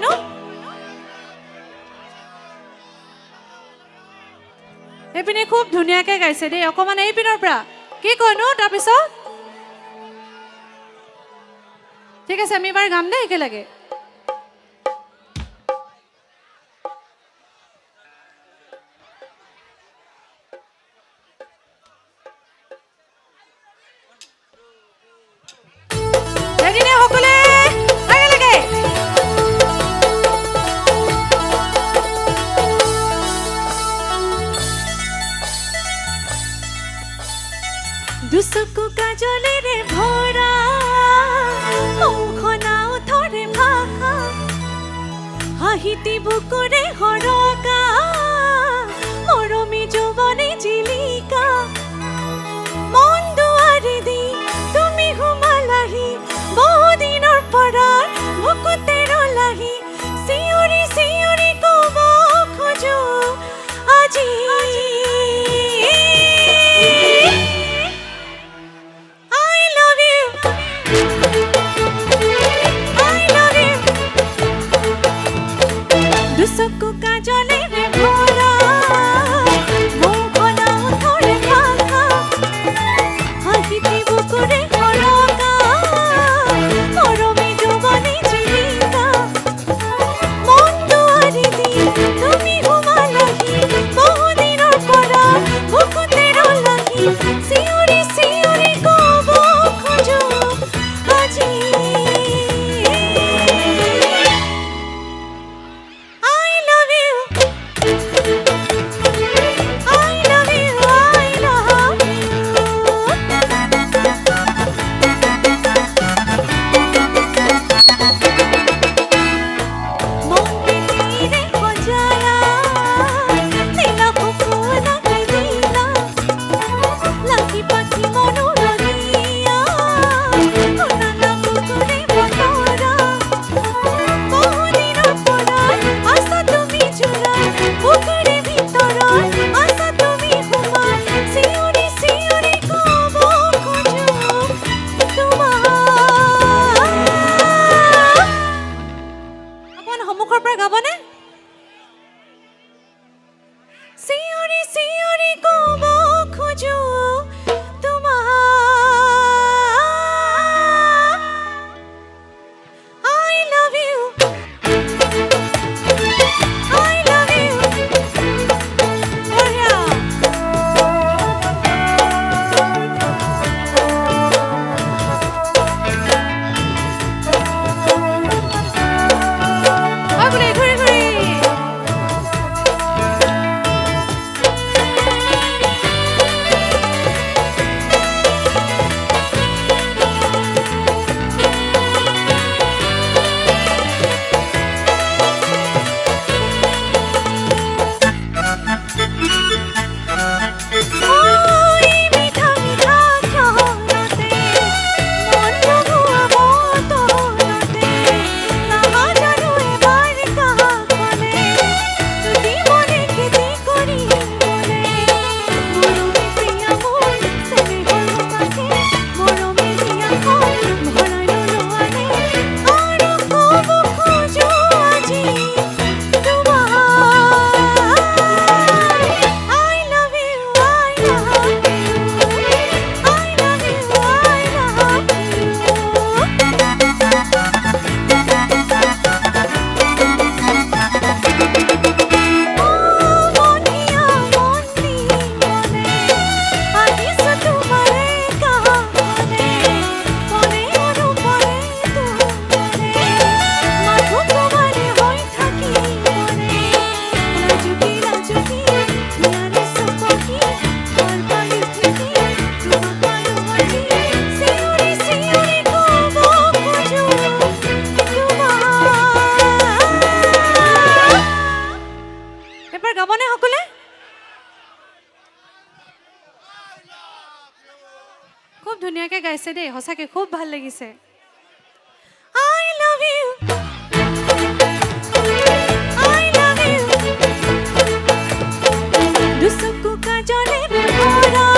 কয়নো এইপিনে খুব ধুনীয়াকৈ গাইছে দেই অকণমান এইপিনৰ পৰা কি কয়নো তাৰপিছত ঠিক আছে আমি এবাৰ গাম দেই একেলগে দুচকু কাজলেৰে ভৰা মুখনাও ধৰে ভাষা হাঁহিতি বুকুৰে সৰকা মৰমী যৌৱনে জিলিকা মন দুৱাৰে দি তুমি সোমালাহি বহুদিনৰ পৰা বুকুতে ৰলাহি চিঞৰি চিঞৰি ক'ব খোজো আজি দুচকু কাজলেৰে ভৰা মুখনাও ধৰে ভাষা হাঁহিতি বুকুৰে সৰকা মৰমী যৌৱনে জিলিকা মন দুৱাৰে দি তুমি সোমালাহি বহুদিনৰ পৰা বুকুতে ৰলাহি চিঞৰি চিঞৰি ক'ব খোজো আজি ধুনীয়াকৈ গাইছে দেই সঁচাকৈ খুব ভাল লাগিছে I love you I love you দুচকু কাজলেৰে ভৰা